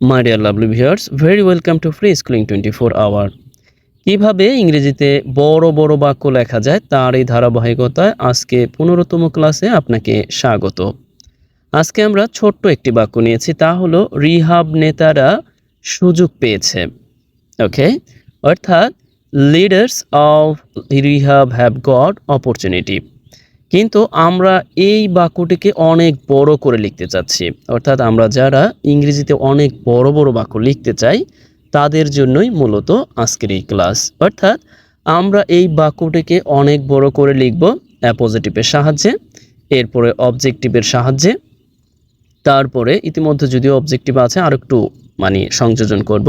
My dear lovely viewers, very welcome to free schooling 24 hour. কিভাবে ইংরেজিতে বড় বড় বাক্য লেখা যায় তার এই ধারাবাহিকতায় আজকে 15তম ক্লাসে আপনাকে স্বাগত। আজকে আমরা ছোট্ট একটি বাক্য নিয়েছি, তা হলো রিহাব নেতারা সুযোগ পেয়েছে। ওকে, অর্থাৎ leaders of rehab have got opportunity. কিন্তু আমরা এই বাক্যটিকে অনেক বড় করে লিখতে চাচ্ছি, অর্থাৎ আমরা যারা ইংরেজিতে অনেক বড় বড় বাক্য লিখতে চাই তাদের জন্যই মূলত আজকের এই ক্লাস। অর্থাৎ আমরা এই বাক্যটিকে অনেক বড় করে লিখব অ্যাপোজিটিভের সাহায্যে, এরপরে অবজেক্টিভের সাহায্যে, তারপরে ইতিমধ্যে যদিও অবজেক্টিভ আছে আর একটু সংযোজন করব।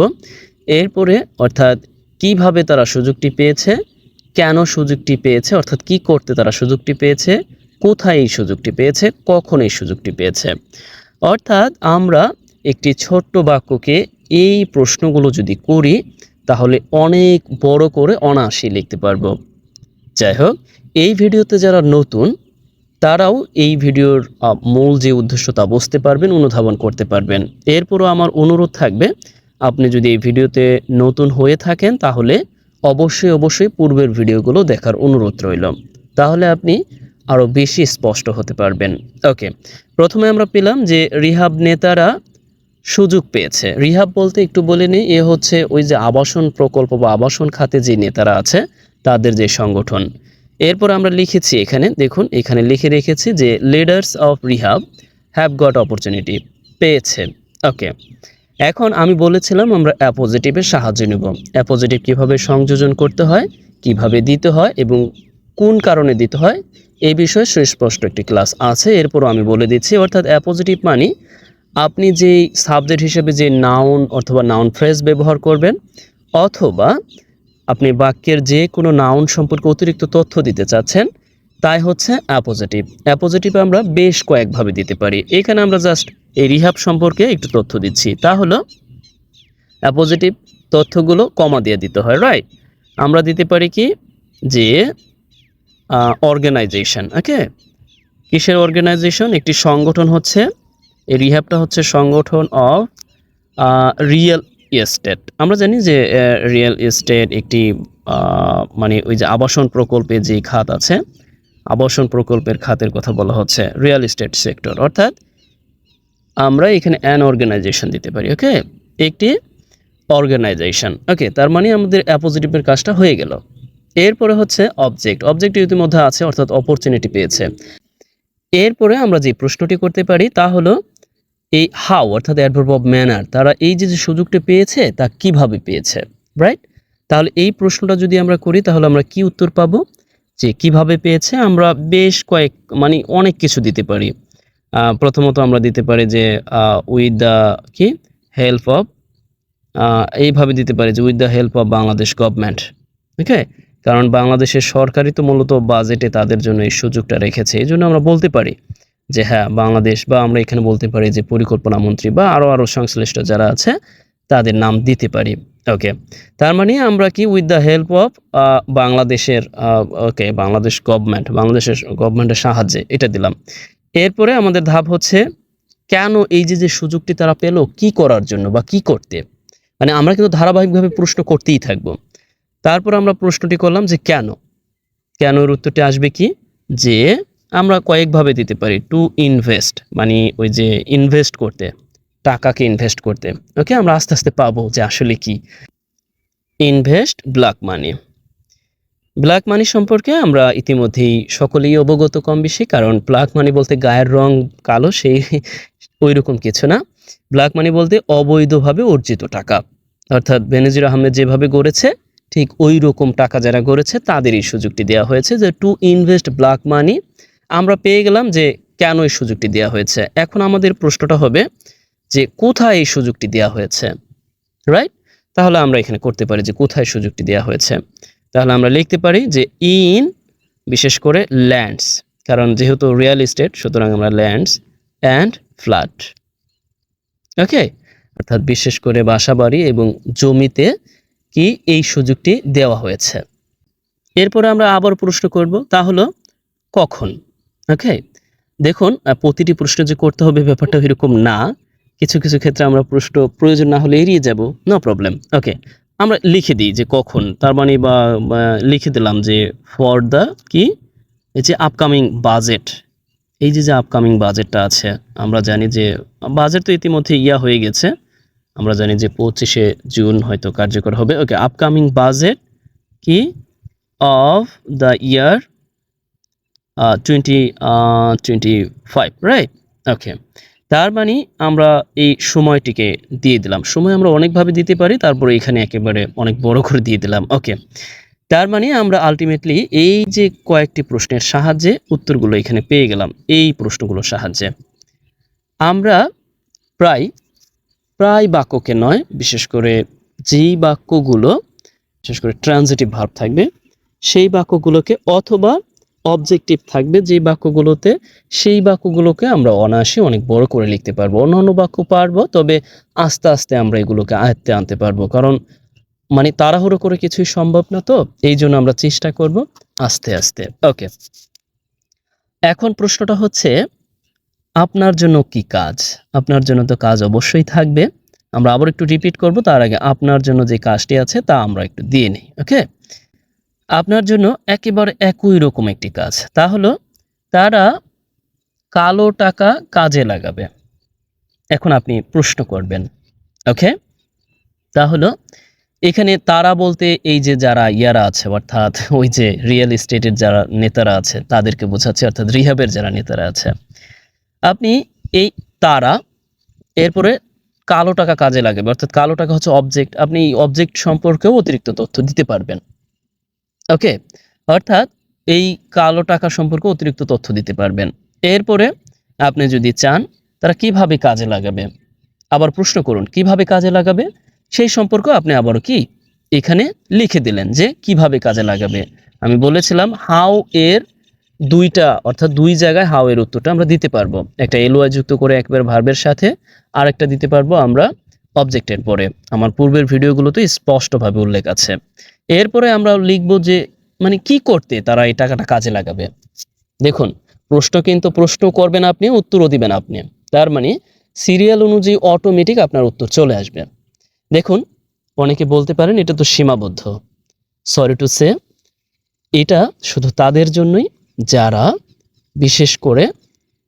এরপরে অর্থাৎ কিভাবে তারা সুযোগটি পেয়েছে, কেন সুযোগটি পেয়েছে, অর্থাৎ কি করতে তারা সুযোগটি পেয়েছে, কোথায় এই সুযোগটি পেয়েছে, কখন এই সুযোগটি পেয়েছে। অর্থাৎ আমরা একটি ছোট্ট বাক্যকে এই প্রশ্নগুলো যদি করি তাহলে অনেক বড় করে অনায়াসে লিখতে পারবো। যাই হোক, এই ভিডিওতে যারা নতুন তারাও এই ভিডিওর মূল যে উদ্দেশ্য তা বুঝতে পারবেন, অনুধাবন করতে পারবেন। এরপরও আমার অনুরোধ থাকবে, আপনি যদি এই ভিডিওতে নতুন হয়ে থাকেন তাহলে অবশ্যই পূর্বের ভিডিওগুলো দেখার অনুরোধ রইল, তাহলে আপনি আরও বেশি স্পষ্ট হতে পারবেন। ওকে, প্রথমে আমরা পেলাম যে রিহাব নেতারা সুযোগ পেয়েছে। রিহাব বলতে একটু বলে নিই, এ হচ্ছে ওই যে আবাসন প্রকল্প বা আবাসন খাতে যে নেতারা আছে তাদের যে সংগঠন। এরপর আমরা লিখেছি এখানে, দেখুন এখানে লিখে রেখেছি যে leaders of rehab have got opportunity, পেয়েছে। ওকে, এখন আমি বলেছিলাম আমরা অ্যাপোজিটিভের সাহায্য নেব। অ্যাপোজিটিভ কিভাবে সংযোজন করতে হয়, কিভাবে দিতে হয় এবং কোন কারণে দিতে হয় এই বিষয়ে সুস্পষ্ট একটি ক্লাস আছে, এরপরও আমি বলে দিচ্ছি। অর্থাৎ অ্যাপোজিটিভ মানে আপনি যেই সাবজেক্ট হিসেবে যে নাউন অথবা নাউন ফ্রেজ ব্যবহার করবেন, অথবা আপনি বাক্যের যে কোনো নাউন সম্পর্কে অতিরিক্ত তথ্য দিতে চাচ্ছেন, তাই হচ্ছে অ্যাপোজিটিভ। অ্যাপোজিটিভ আমরা বেশ কয়েকভাবে দিতে পারি। এখানে আমরা জাস্ট এই রিহাব সম্পর্কে একটু তথ্য দিচ্ছি, তা হলো অ্যাপোজিটিভ তথ্যগুলো কমা দিয়ে দিতে হয়, রাইট? আমরা দিতে পারি কি যে অর্গানাইজেশন। ওকে, কিসের অর্গানাইজেশন? একটি সংগঠন হচ্ছে, এই রিহাবটা হচ্ছে সংগঠন অফ রিয়েল এস্টেট। আমরা জানি যে রিয়েল এস্টেট একটি ওই যে আবাসন প্রকল্পে যে খাত আছে, আবাসন প্রকল্পের খাতের কথা বলা হচ্ছে রিয়েল এস্টেট সেক্টর। অর্থাৎ আমরা এখানে অ্যান অর্গানাইজেশন দিতে পারি। ওকে, একটি অর্গানাইজেশন। ওকে, তার মানে আমাদের অ্যাপোজিটিভের কাজটা হয়ে গেল। এরপরে হচ্ছে অবজেক্ট। অবজেক্ট ইতিমধ্যে আছে, অর্থাৎ অপরচুনিটি পেয়েছে। এরপরে আমরা যে প্রশ্নটি করতে পারি তা হলো এই হাউ, অর্থাৎ অ্যাডভার্ব অফ ম্যানার, তারা এই যে সুযোগটি পেয়েছে তা কিভাবে পেয়েছে, রাইট? তাহলে এই প্রশ্নটা যদি আমরা করি তাহলে আমরা কি উত্তর পাবো? যে কিভাবে পেয়েছে আমরা বেশ অনেক কিছু দিতে পারি। প্রথমত আমরা দিতে পারি যে উইথ দ্য কি হেল্প অফ, এইভাবে দিতে পারি যে with the help of Bangladesh government. Okay, কারণ বাংলাদেশের সরকারই তো মূলত বাজেটে তাদের জন্য এই সুযোগটা রেখেছে, এই জন্য আমরা বলতে পারি যে হ্যাঁ বাংলাদেশ, বা আমরা এখানে বলতে পারি যে পরিকল্পনা মন্ত্রী বা আরও সংশ্লিষ্ট যারা আছে তাদের নাম দিতে পারি। ওকে, তার মানে আমরা কি উইথ দ্য হেল্প অফ বাংলাদেশের ওকে বাংলাদেশ গভর্নমেন্ট, বাংলাদেশের গভর্নমেন্টের সাহায্যে, এটা দিলাম। এরপরে আমাদের ধাপ হচ্ছে কেন এই যে সুযোগটি তারা পেল, কি করার জন্য বা কি করতে। আমরা কিন্তু ধারাবাহিকভাবে প্রশ্ন করতেই থাকবো। তারপর আমরা প্রশ্নটি করলাম যে কেন, কেনর উত্তরটি আসবে কি যে আমরা কয়েকভাবে দিতে পারি। টু ইনভেস্ট, ওই যে ইনভেস্ট করতে, টাকাকে ইনভেস্ট করতে। ওকে, আমরা আস্তে আস্তে পাবো যে আসলে কি invest black money. Black money সম্পর্কে আমরা ইতিমধ্যেই সকলেই অবগত কম বেশি, কারণ ব্ল্যাক মানি বলতে গায়ের রং কালো সেই ওই রকম কিছু না। ব্ল্যাক মানি বলতে অবৈধভাবে অর্জিত টাকা, অর্থাৎ বেনজির আহমেদ যেভাবে গড়েছে ঠিক ওই রকম টাকা যারা গড়েছে তাদের এই সুযোগটি দেওয়া হয়েছে যে টু ইনভেস্ট ব্ল্যাক মানি। আমরা পেয়ে গেলাম যে কেন এই সুযোগটি দেওয়া হয়েছে। এখন আমাদের প্রশ্নটা হবে যে কোথায় এই সুযোগটি দেওয়া হয়েছে, রাইট? তাহলে আমরা এখানে করতে পারি যে কোথায় সুযোগটি দেওয়া হয়েছে। তাহলে আমরা লিখতে পারি যে ইন, বিশেষ করে ল্যান্ডস, কারণ যেহেতু রিয়েল এস্টেট সুতরাং আমরা ল্যান্ডস অ্যান্ড ফ্ল্যাট। ওকে, অর্থাৎ বিশেষ করে বাসাবাড়ি এবং জমিতে কি এই সুযোগটি দেওয়া হয়েছে। এরপরে আমরা আবার প্রশ্ন করব, তা হলো কখন। ওকে, দেখুন প্রতিটি প্রশ্ন যে করতে হবে ব্যাপারটা এরকম না, কিছু কিছু ক্ষেত্রে আমরা প্রশ্ন প্রয়োজন না হলে এড়িয়ে যাব, নো প্রবলেম। ওকে, আমরা লিখে দিই যে কখন, তার মানে বা লিখে দিলাম যে ফর দ্য কি, এই যে আপকামিং বাজেট, এই যে আপকামিং বাজেটটা আছে, আমরা জানি যে বাজেট তো ইতিমধ্যে হয়ে গেছে, আমরা জানি যে 25শে জুন হয়তো কার্যকর হবে। ওকে, আপকামিং বাজেট কি অফ দ্য ইয়ার 2025, রাইট? ওকে, তার মানে আমরা এই সময়টিকে দিয়ে দিলাম। সময় আমরা অনেকভাবে দিতে পারি, তারপরে এখানে একেবারে অনেক বড় করে দিয়ে দিলাম। ওকে, তার মানে আমরা আলটিমেটলি এই যে কয়েকটি প্রশ্নের সাহায্যে উত্তরগুলো এখানে পেয়ে গেলাম। এই প্রশ্নগুলোর সাহায্যে আমরা প্রায় বাক্যকে নয়, বিশেষ করে যেই বাক্যগুলো বিশেষ করে ট্রানজিটিভ ভার্ব থাকবে সেই বাক্যগুলোকে, অথবা অবজেক্টিভ থাকবে যেই বাক্যগুলোতে, সেই বাক্যগুলোকে আমরা অনায়াসে অনেক বড় করে লিখতে পারবো। অন্যান্য বাক্য পারবো, তবে আস্তে আস্তে আমরা এগুলোকে আয়ত্তে আনতে পারবো, কারণ মানে তাড়াহুড়ো করে কিছুই সম্ভব না, তো এই জন্য আমরা চেষ্টা করব আস্তে আস্তে। ওকে, এখন প্রশ্নটা হচ্ছে আপনার জন্য কি কাজ? আপনার জন্য তো কাজ অবশ্যই থাকবে। আমরা আবার একটু রিপিট করব, তার আগে আপনার জন্য যে কাজটি আছে তা আমরা একটু দিয়ে নিই। ওকে, আপনার জন্য একেবারে একই রকম একটি কাজ, তা হলো তারা কালো টাকা কাজে লাগাবে। এখন আপনি প্রশ্ন করবেন, ওকে, তা হলো এখানে তারা বলতে এই যে যারা ইয়ারা আছে, অর্থাৎ ওই যে রিয়েল এস্টেটের যারা নেতারা আছে তাদেরকে বোঝাচ্ছে, অর্থাৎ রিহাবের যারা নেতারা আছে। আপনি এই তারা, এরপরে কালো টাকা কাজে লাগাবে, অর্থাৎ কালো টাকা হচ্ছে অবজেক্ট, আপনি এই অবজেক্ট সম্পর্কেও অতিরিক্ত তথ্য দিতে পারবেন। ওকে, অর্থাৎ এই কালো টাকা সম্পর্কে অতিরিক্ত তথ্য দিতে পারবেন। এরপরে আপনি যদি চান তারা কিভাবে কাজে লাগাবে, আবার প্রশ্ন করুন কিভাবে কাজে লাগাবে, সেই সম্পর্ক আপনি আবারও কি এখানে লিখে দিলেন যে কিভাবে কাজে লাগাবে। আমি বলেছিলাম হাউ এর দুইটা, অর্থাৎ দুই জায়গায় হাউ এর উত্তরটা আমরা দিতে পারবো, একটা এলওয়াই যুক্ত করে একবার ভার্বের সাথে, আর একটা দিতে পারবো আমরা অবজেক্টের পরে। আমার পূর্বের ভিডিওগুলোতে স্পষ্টভাবে উল্লেখ আছে। এরপরে আমরা লিখব যে মানে কি করতে তারা এই টাকাটা কাজে লাগাবে। দেখুন, প্রশ্ন কিন্তু প্রশ্ন করবেন আপনি, উত্তরও দিবেন আপনি, তার মানে সিরিয়াল অনুযায়ী অটোমেটিক আপনার উত্তর চলে আসবে। দেখুন, অনেকে বলতে পারেন এটা তো সীমাবদ্ধ। সরি টু সে, এটা শুধু তাদের জন্যই যারা বিশেষ করে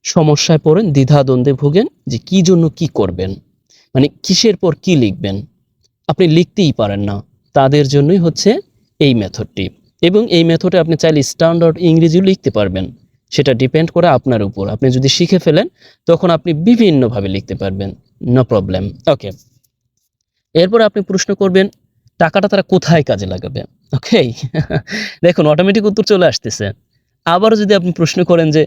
সমস্যায় পড়েন, দ্বিধাদ্বন্দ্বে ভোগেন যে কি জন্য কি করবেন, মানে কিসের পর কি লিখবেন, আপনি লিখতেই পারেন না, তাদের জন্যই হচ্ছে এই মেথডটি। এবং এই মেথডে আপনি চাইলে স্ট্যান্ডার্ড ইংরেজিও লিখতে পারবেন, সেটা ডিপেন্ড করে আপনার উপর। আপনি যদি শিখে ফেলেন তখন আপনি বিভিন্নভাবে লিখতে পারবেন, নো প্রবলেম। ওকে, এরপর আপনি প্রশ্ন করবেন টাকাটা তারা কোথায় কাজে লাগাবে। ওকে, দেখুন অটোমেটিক উত্তর চলে আসতেছে। আবারও যদি আপনি প্রশ্ন করেন যে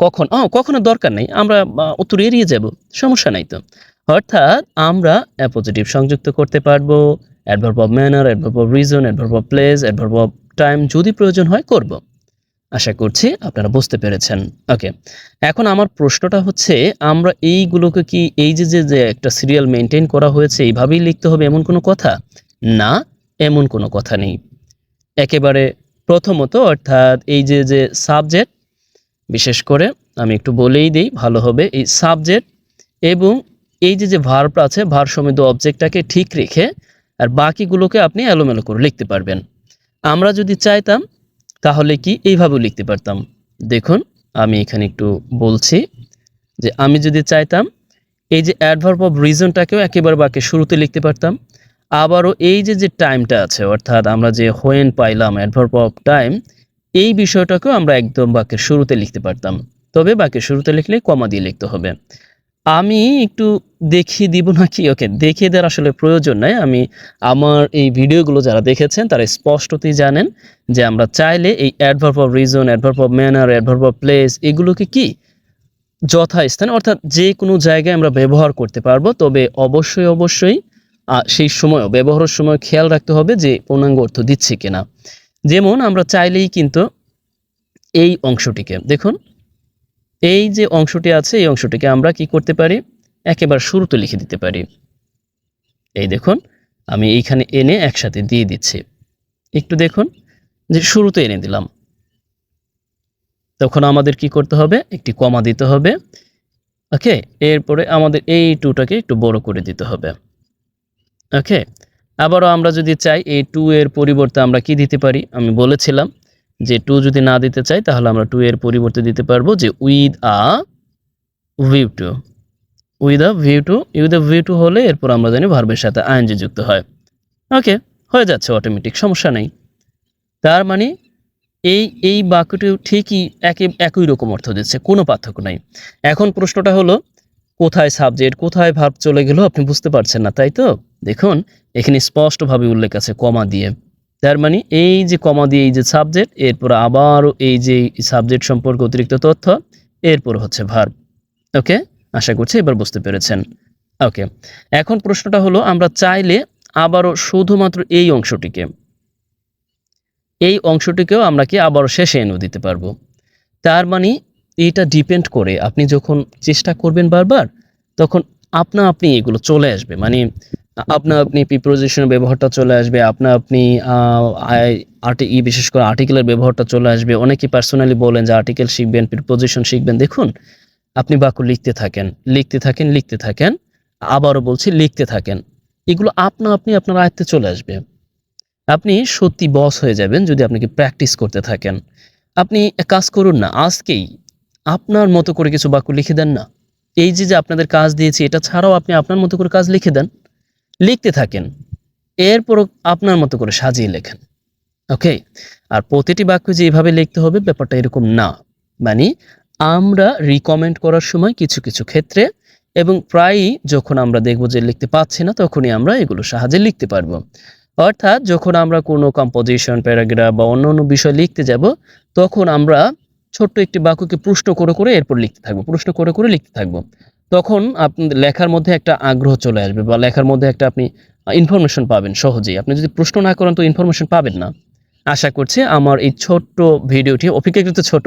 কখন, কখনো দরকার নেই, আমরা উত্তর এড়িয়ে যাব, সমস্যা নাই তো। অর্থাৎ আমরা অ্যাপোজিটিভ সংযুক্ত করতে পারবো, adverb of manner, adverb of reason, adverb of place, adverb of time যদি প্রয়োজন হয় করব। আশা করছি আপনারা বুঝতে পেরেছেন। ওকে, এখন আমার প্রশ্নটা হচ্ছে আমরা এইগুলোকে কি এই যে একটা সিরিয়াল মেনটেন করা হয়েছে এইভাবেই লিখতে হবে এমন কোনো কথা না, এমন কোনো কথা নেই। একেবারে প্রথমত, অর্থাৎ এই যে সাবজেক্ট, বিশেষ করে আমি একটু বলেই দিই ভালো হবে, এই সাবজেক্ট এবং এই যে ভার্বটা আছে, ভার্ব সমেত অবজেক্টটাকে ঠিক রেখে আর বাকিগুলোকে আপনি এলোমেলো করে লিখতে পারবেন। আমরা যদি চাইতাম তাহলে কি এইভাবেও লিখতে পারতাম। দেখুন, আমি এখানে একটু বলছি যে আমি যদি চাইতাম এই যে অ্যাডভার্ব অফ রিজনটাকেও একেবারে বাক্যের শুরুতে লিখতে পারতাম। আবারও এই যে টাইমটা আছে, অর্থাৎ আমরা যে হোয়েন পাইলাম অ্যাডভার্ব অফ টাইম, এই বিষয়টাকেও আমরা একদম বাক্যের শুরুতে লিখতে পারতাম, তবে বাক্যের শুরুতে লিখলে কমা দিয়ে লিখতে হবে। আমি একটু দেখিয়ে দিব নাকি? ওকে, দেখিয়ে দেওয়ার আসলে প্রয়োজন নাই। আমি আমার এই ভিডিওগুলো যারা দেখেছেন তারা স্পষ্টতই জানেন যে আমরা চাইলে এই adverb of reason, adverb of manner, adverb of place এগুলোকে কি যথাস্থানে, অর্থাৎ যে কোনো জায়গায় আমরা ব্যবহার করতে পারবো, তবে অবশ্যই সেই সময়ও ব্যবহারের সময় খেয়াল রাখতে হবে যে পূর্ণাঙ্গ অর্থ দিচ্ছে কিনা। যেমন আমরা চাইলেই কিন্তু এই অংশটিকে দেখুন, এই যে অংশটি আছে এই অংশটিকে আমরা কি করতে পারি, একেবারে শুরুতে লিখে দিতে পারি। এই দেখুন, আমি এইখানে এনে একসাথে দিয়ে দিচ্ছি, একটু দেখুন যে শুরুতে এনে দিলাম। তখন আমাদের কি করতে হবে, একটি কমা দিতে হবে। ওকে, এরপরে আমাদের এই টুটাকে একটু বড় করে দিতে হবে। ওকে, আবারও আমরা যদি চাই এই টু এর পরিবর্তে আমরা কি দিতে পারি, আমি বলেছিলাম যে টু যদি না দিতে চাই তাহলে আমরা টু এর পরিবর্তে দিতে পারবো যে with a view to. With a view to, with a view to হলে এরপর আমরা জানি ভার্বের সাথে আইএনজি যুক্ত হয়। ওকে, হয়ে যাচ্ছে অটোমেটিক, সমস্যা নেই। তার মানে এই বাক্যটি ঠিকই একই রকম অর্থ দিচ্ছে, কোনো পার্থক্য নাই। এখন প্রশ্নটা হলো কোথায় সাবজেক্ট কোথায় ভার্ব চলে গেল আপনি বুঝতে পারছেন না, তাই তো? দেখুন এখানে স্পষ্টভাবে উল্লেখ আছে কমা দিয়ে। তার মানে এই যে কমা দিয়ে এই যে সাবজেক্ট, এরপর আবারও এই যে সাবজেক্ট সম্পর্কে অতিরিক্ত তথ্য, এরপর হচ্ছে ভার্ব। ওকে, আশা করছি এবার বুঝতে পেরেছেন। ওকে, এখন প্রশ্নটা হলো আমরা চাইলে আবারও শুধুমাত্র এই অংশটিকেও আমরা কি আবারও শেষে এনে দিতে পারবো। তার মানে এটা ডিপেন্ড করে আপনি যখন চেষ্টা করবেন বারবার, তখন আপনি এগুলো চলে আসবে। মানে আপনি প্রিপোজিশনের ব্যবহারটা চলে আসবে, আপনি বিশেষ করে আর্টিকেলের ব্যবহারটা চলে আসবে। অনেকে পার্সোনালি বলেন যে আর্টিকেল শিখবেন, প্রিপোজিশন শিখবেন। দেখুন আপনি বাক্য লিখতে থাকেন, আবারও বলছি লিখতে থাকেন, এগুলো আপনি আপনার আয়ত্তে চলে আসবে। আপনি সত্যি বস হয়ে যাবেন যদি আপনাকে প্র্যাকটিস করতে থাকেন। আপনি এক কাজ করুন না, আজকেই আপনার মতো করে কিছু বাক্য লিখে দেন না। এই যে আপনাদের কাজ দিয়েছি এটা ছাড়াও আপনি আপনার মতো করে কাজ লিখে দেন, লিখতে থাকেন, এরপরও আপনার মতো করে সাজিয়ে লেখেন। ওকে, আর প্রতিটি বাক্য যে এভাবে লিখতে হবে ব্যাপারটা এরকম না। মানে আমরা রিকমেন্ড করার সময় কিছু কিছু ক্ষেত্রে এবং প্রায়ই যখন আমরা দেখব যে লিখতে পাচ্ছি না, তখনই আমরা এগুলো সাহায্যে লিখতে পারবো। অর্থাৎ যখন আমরা কোনো কম্পোজিশন, প্যারাগ্রাফ বা অন্য বিষয় লিখতে যাব, তখন আমরা ছোট্ট একটি বাক্যকে প্রশ্ন করে এরপর লিখতে থাকবো, প্রশ্ন করে লিখতে থাকবো। তখন লেখার মধ্যে একটা আগ্রহ চলে আসবে বা লেখার মধ্যে একটা আপনি ইনফরমেশন পাবেন সহজেই। আপনি যদি প্রশ্ন না করেন তো ইনফরমেশন পাবেন না। আশা করছি আমার এই ছোট্ট ভিডিওটি, অপেক্ষাকৃত ছোট,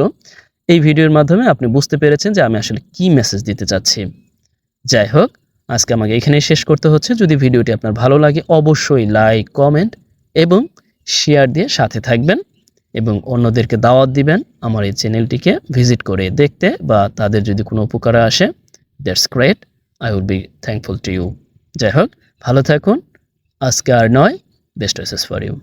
এই ভিডিওর মাধ্যমে আপনি বুঝতে পেরেছেন যে আমি আসলে কি মেসেজ দিতে চাচ্ছি। যাই হোক, আজকে আমাকে এখানেই শেষ করতে হচ্ছে। যদি ভিডিওটি আপনার ভালো লাগে অবশ্যই লাইক, কমেন্ট এবং শেয়ার দিয়ে সাথে থাকবেন এবং অন্যদেরকে দাওয়াত দিবেন আমার এই চ্যানেলটিকে ভিজিট করে দেখতে, বা তাদের যদি কোনো উপকারে আসে, that's great, I will be thankful to you. যাই হোক, ভালো থাকুন, আজকে আর নয়, বেস্ট উইশেস ফর ইউ।